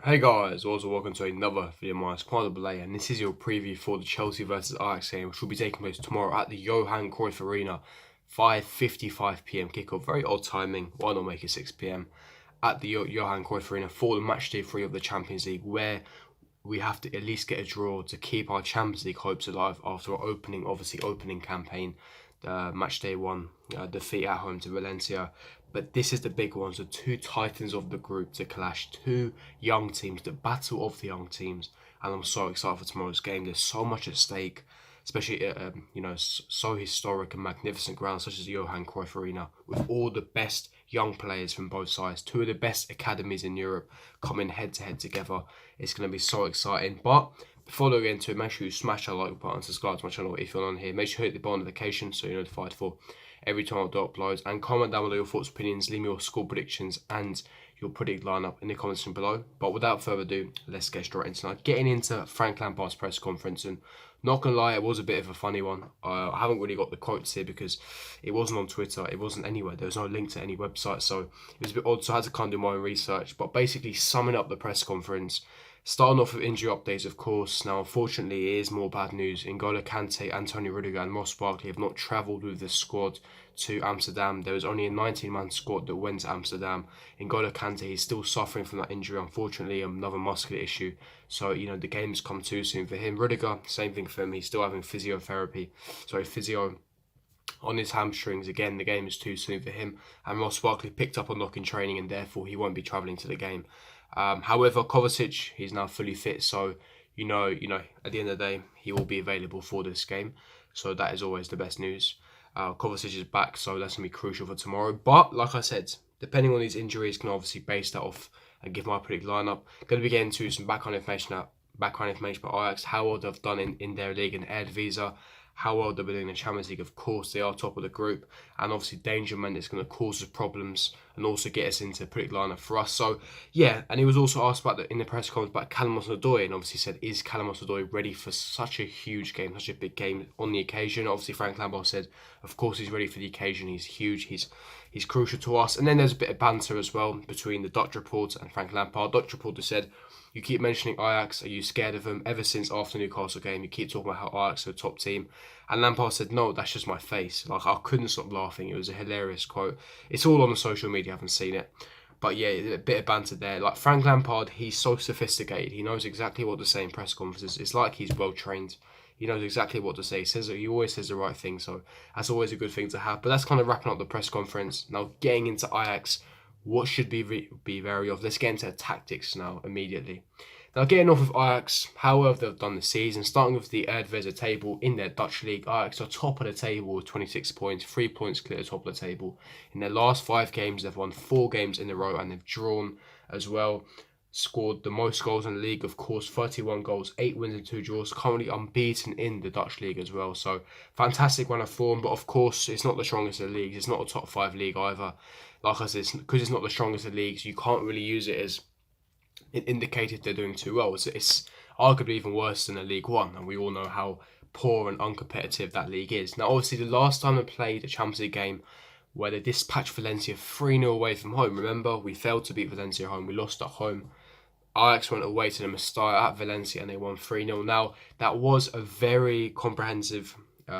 Hey guys, also welcome to another video of mine. It's quite a delay, and this is your preview for the Chelsea versus Ajax game, which will be taking place tomorrow at the Johan Cruyff Arena, 5:55 p.m. kickoff. Very odd timing. Why not make it 6 p.m. at the Johan Cruyff Arena for the match day 3 of the Champions League, where we have to at least get a draw to keep our Champions League hopes alive after our opening campaign, match day 1 defeat at home to Valencia. But this is the big one. So two titans of the group to clash, two young teams, the battle of the young teams. And I'm so excited for tomorrow's game. There's so much at stake, especially at so historic and magnificent grounds such as the Johan Cruyff Arena, with all the best young players from both sides, two of the best academies in Europe coming head to head together. It's going to be so exciting. But before we get into it, make sure you smash that like button, subscribe to my channel if you're on here. Make sure you hit the bell notification so you're notified for every time I do uploads, and comment down below your thoughts, opinions, leave me your score predictions and your predict lineup in the comments section below. But without further ado, let's get straight into tonight. Getting into Frank Lampard's press conference, and not gonna lie, it was a bit of a funny one. I haven't really got the quotes here because it wasn't on Twitter, it wasn't anywhere. There was no link to any website, so it was a bit odd. So I had to kind of do my own research. But basically, summing up the press conference. Starting off with injury updates, of course. Now, unfortunately, it is more bad news. N'Golo Kante, Antonio Rudiger and Ross Barkley have not travelled with the squad to Amsterdam. There was only a 19-man squad that went to Amsterdam. N'Golo Kante is still suffering from that injury, unfortunately, another muscular issue. So, the game's come too soon for him. Rudiger, same thing for him. He's still having physio on his hamstrings. Again, the game is too soon for him. And Ross Barkley picked up a knock in training and therefore he won't be travelling to the game. However, Kovacic, he's now fully fit, so at the end of the day, he will be available for this game. So that is always the best news. Kovacic is back, so that's going to be crucial for tomorrow. But, like I said, depending on these injuries, can obviously base that off and give my predict lineup. Going to be getting to some background information about Ajax, how well they've done in their league in Eredivisie, how well they're doing in the Champions League. Of course, they are top of the group, and obviously danger man is going to cause us problems and also get us into predict lineup for us. So yeah, and he was also asked about in the press conference about Callum Hudson-Odoi, and obviously said, is Callum Hudson-Odoi ready for such a huge game, such a big game on the occasion? Obviously, Frank Lampard said, of course he's ready for the occasion. He's huge. He's crucial to us. And then there's a bit of banter as well between the Dutch reporter and Frank Lampard. Dutch reporter said, you keep mentioning Ajax. Are you scared of them? Ever since after the Newcastle game, you keep talking about how Ajax are a top team. And Lampard said, no, that's just my face. Like, I couldn't stop laughing. It was a hilarious quote. It's all on the social media. I haven't seen it. But yeah, a bit of banter there. Like, Frank Lampard, he's so sophisticated. He knows exactly what to say in press conferences. It's like he's well trained. He knows exactly what to say. He always says the right thing. So that's always a good thing to have. But that's kind of wrapping up the press conference. Now, getting into Ajax. What should be wary of? Let's get into tactics now immediately. Now, getting off of Ajax, how well they've done this season. Starting with the Eredivisie table in their Dutch league, Ajax are top of the table with 26 points, 3 points clear at the top of the table. In their last 5 games, they've won 4 games in a row and they've drawn as well. Scored the most goals in the league, of course, 31 goals, 8 wins and 2 draws. Currently unbeaten in the Dutch league as well. So, fantastic run of form, but of course, it's not the strongest of the leagues. It's not a top 5 league either. Like I said, because it's not the strongest of the leagues, you can't really use it as an indicator they're doing too well. It's arguably even worse than a League One, and we all know how poor and uncompetitive that league is. Now, obviously, the last time they played a Champions League game where they dispatched Valencia 3-0 away from home, remember, we failed to beat Valencia at home, we lost at home. Ajax went away to the Mestalla at Valencia and they won 3-0. Now, that was a very comprehensive,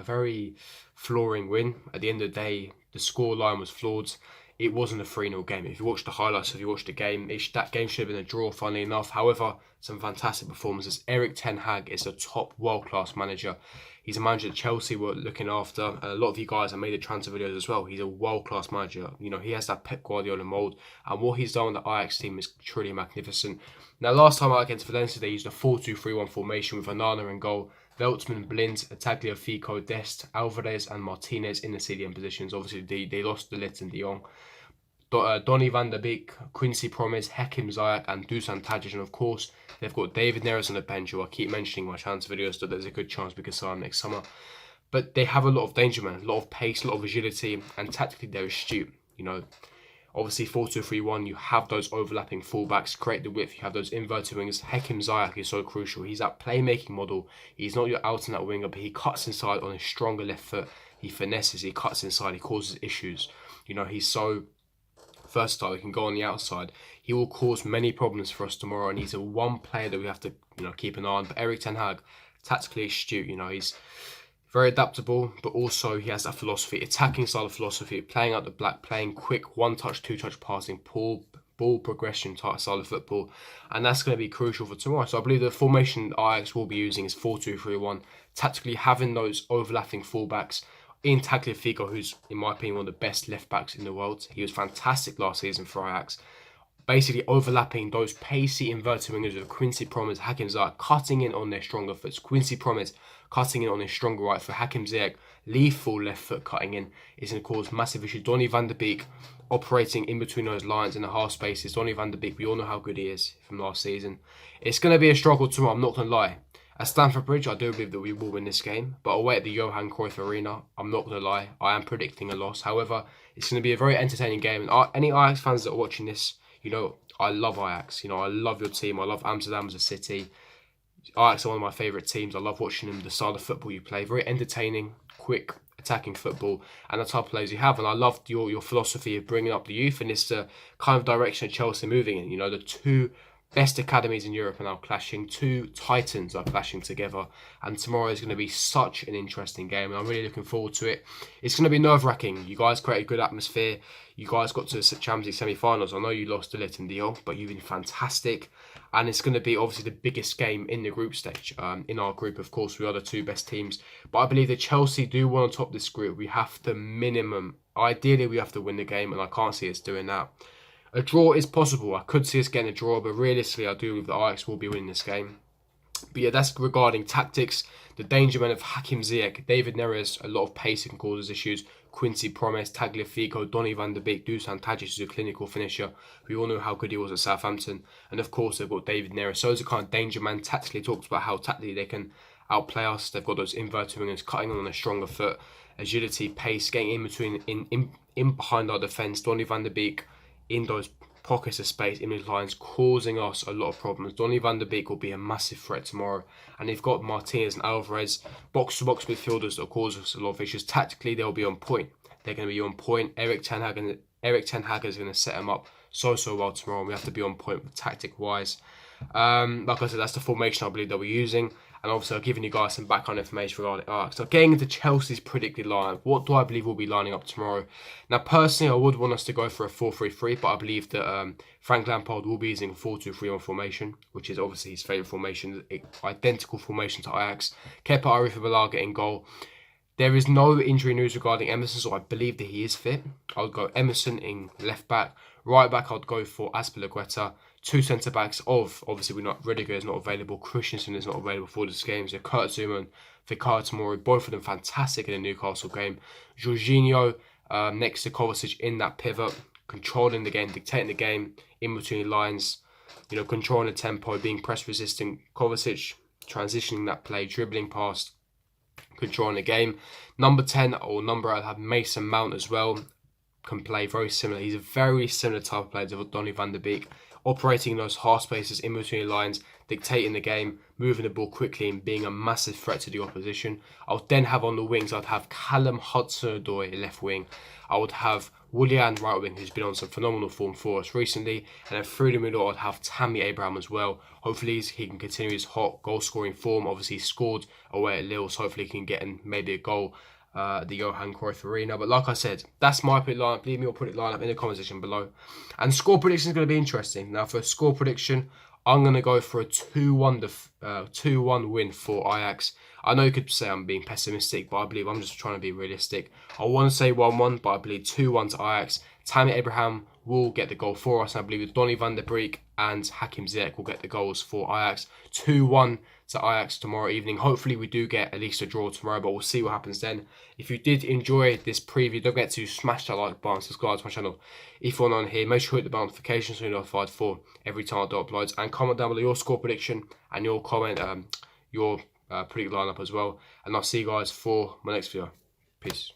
very flooring win. At the end of the day, the scoreline was flawed. It wasn't a 3-0 game. If you watch the highlights, if you watch the game, that game should have been a draw, funnily enough. However, some fantastic performances. Erik ten Hag is a top world-class manager. He's a manager that Chelsea were looking after. And a lot of you guys have made the transfer videos as well. He's a world-class manager. He has that Pep Guardiola mould. And what he's done with the Ajax team is truly magnificent. Now, last time out against Valencia, they used a 4-2-3-1 formation with Onana in goal. Veltman, Blind, Tagliafico, Dest, Alvarez and Martinez in the CDM positions. Obviously, they lost De Ligt and De Jong. Donny van der Beek, Quincy Promes, Hakim Ziyech and Dusan Tadic. And of course, they've got David Neres on the bench, who I keep mentioning in my transfer videos that there's a good chance we could sign next summer. But they have a lot of danger, man. A lot of pace, a lot of agility, and tactically they're astute. Obviously 4-2-3-1, you have those overlapping fullbacks, create the width, you have those inverted wingers. Hakim Ziyech is so crucial. He's that playmaking model. He's not your out and out winger, but he cuts inside on his stronger left foot. He finesses, he cuts inside, he causes issues. He's so versatile. He can go on the outside. He will cause many problems for us tomorrow, and he's a one player that we have to keep an eye on. But Erik ten Hag, tactically astute. He's very adaptable, but also he has that philosophy, attacking style of philosophy, playing out the black, playing quick, one-touch, two-touch passing, ball progression type style of football, and that's going to be crucial for tomorrow. So I believe the formation Ajax will be using is 4-2-3-1, tactically having those overlapping fullbacks in Tagliafico, who's in my opinion one of the best left backs in the world. He was fantastic last season for Ajax. Basically overlapping those pacey inverted wingers with Quincy Promes, Hakim Ziyech cutting in on their stronger foots. Quincy Promes cutting in on his stronger right foot. Hakim Ziyech, lethal left foot cutting in, is going to cause massive issues. Donny van de Beek operating in between those lines in the half spaces. Donny van de Beek, we all know how good he is from last season. It's going to be a struggle tomorrow, I'm not going to lie. At Stamford Bridge, I do believe that we will win this game, but away at the Johan Cruyff Arena, I'm not going to lie, I am predicting a loss. However, it's going to be a very entertaining game, and any Ajax fans that are watching this, I love Ajax. I love your team. I love Amsterdam as a city. Ajax are one of my favourite teams. I love watching them, the style of football you play. Very entertaining, quick, attacking football, and the type of players you have. And I loved your philosophy of bringing up the youth, and it's the kind of direction that Chelsea are moving in. The two best academies in Europe are now clashing. Two titans are clashing together. And tomorrow is going to be such an interesting game, and I'm really looking forward to it. It's going to be nerve-wracking. You guys create a good atmosphere. You guys got to the Champions League semi-finals. I know you lost to Litton Deal, but you've been fantastic. And it's going to be obviously the biggest game in the group stage. In our group, of course, we are the two best teams. But I believe that Chelsea do want to top this group. We have to ideally we have to win the game, and I can't see us doing that. A draw is possible. I could see us getting a draw, but realistically, I do believe that Ajax will be winning this game. But yeah, that's regarding tactics. The danger men of Hakim Ziyech, David Neres, a lot of pace and causes issues. Quincy Promes, Tagliafico, Donny van de Beek, Dusan Tadic is a clinical finisher. We all know how good he was at Southampton. And of course, they've got David Neres. So those are kind of danger man. Tactically talks about how tactically they can outplay us. They've got those inverted wingers cutting on a stronger foot. Agility, pace, getting in between, in behind our defence. Donny van de Beek in those pockets of space in his lines, causing us a lot of problems. Donny van de Beek will be a massive threat tomorrow. And they've got Martinez and Alvarez, box-to-box midfielders that will cause us a lot of issues. Tactically, they'll be on point. They're going to be on point. Erik ten Hag is going to set them up so well tomorrow. And we have to be on point tactic-wise. Like I said, that's the formation I believe that we're using. And obviously, I've given you guys some background information regarding Ajax. So getting into Chelsea's predicted lineup, what do I believe will be lining up tomorrow? Now, personally, I would want us to go for a 4-3-3, but I believe that Frank Lampard will be using a 4-2-3-1 formation, which is obviously his favourite formation, identical formation to Ajax. Kepa Arrizabalaga in goal. There is no injury news regarding Emerson, so I believe that he is fit. I would go Emerson in left back. Right back, I'd go for Azpilicueta. Two centre backs of, obviously, Rudiger is not available. Christensen is not available for this game. So Kurt Zouma and Fikayo Tomori, both of them fantastic in the Newcastle game. Jorginho next to Kovacic in that pivot, controlling the game, dictating the game in between lines. Controlling the tempo, being press resistant. Kovacic transitioning that play, dribbling past, controlling the game. Number 10 or number 8, I'd have Mason Mount as well. Can play very similar. He's a very similar type of player to Donny van de Beek, operating in those half spaces in between lines, dictating the game, moving the ball quickly and being a massive threat to the opposition. I would then have on the wings, I'd have Callum Hudson-Odoi left wing. I would have Willian right wing, who's been on some phenomenal form for us recently. And then through the middle, I'd have Tammy Abraham as well. Hopefully he can continue his hot goal scoring form. Obviously he scored away at Lille, so hopefully he can get in maybe a goal the Johan Cruyff Arena. But like I said, that's my predict lineup. Leave me your predict lineup in the comment section below. And score prediction is going to be interesting. Now for a score prediction, I'm going to go for a 2-1 win for Ajax. I know you could say I'm being pessimistic, but I believe I'm just trying to be realistic. I want to say 1-1, but I believe 2-1 to Ajax. Tammy Abraham will get the goal for us, and I believe Donny van der Beek and Hakim Ziyech will get the goals for Ajax. 2-1 to Ajax tomorrow evening. Hopefully we do get at least a draw tomorrow, but we'll see what happens then. If you did enjoy this preview, don't forget to smash that like button, subscribe to my channel if you're not on here. Make sure you hit the bell notification so you're notified for every time I do uploads, and comment down below your score prediction and your comment your predicted lineup as well. And I'll see you guys for my next video. Peace.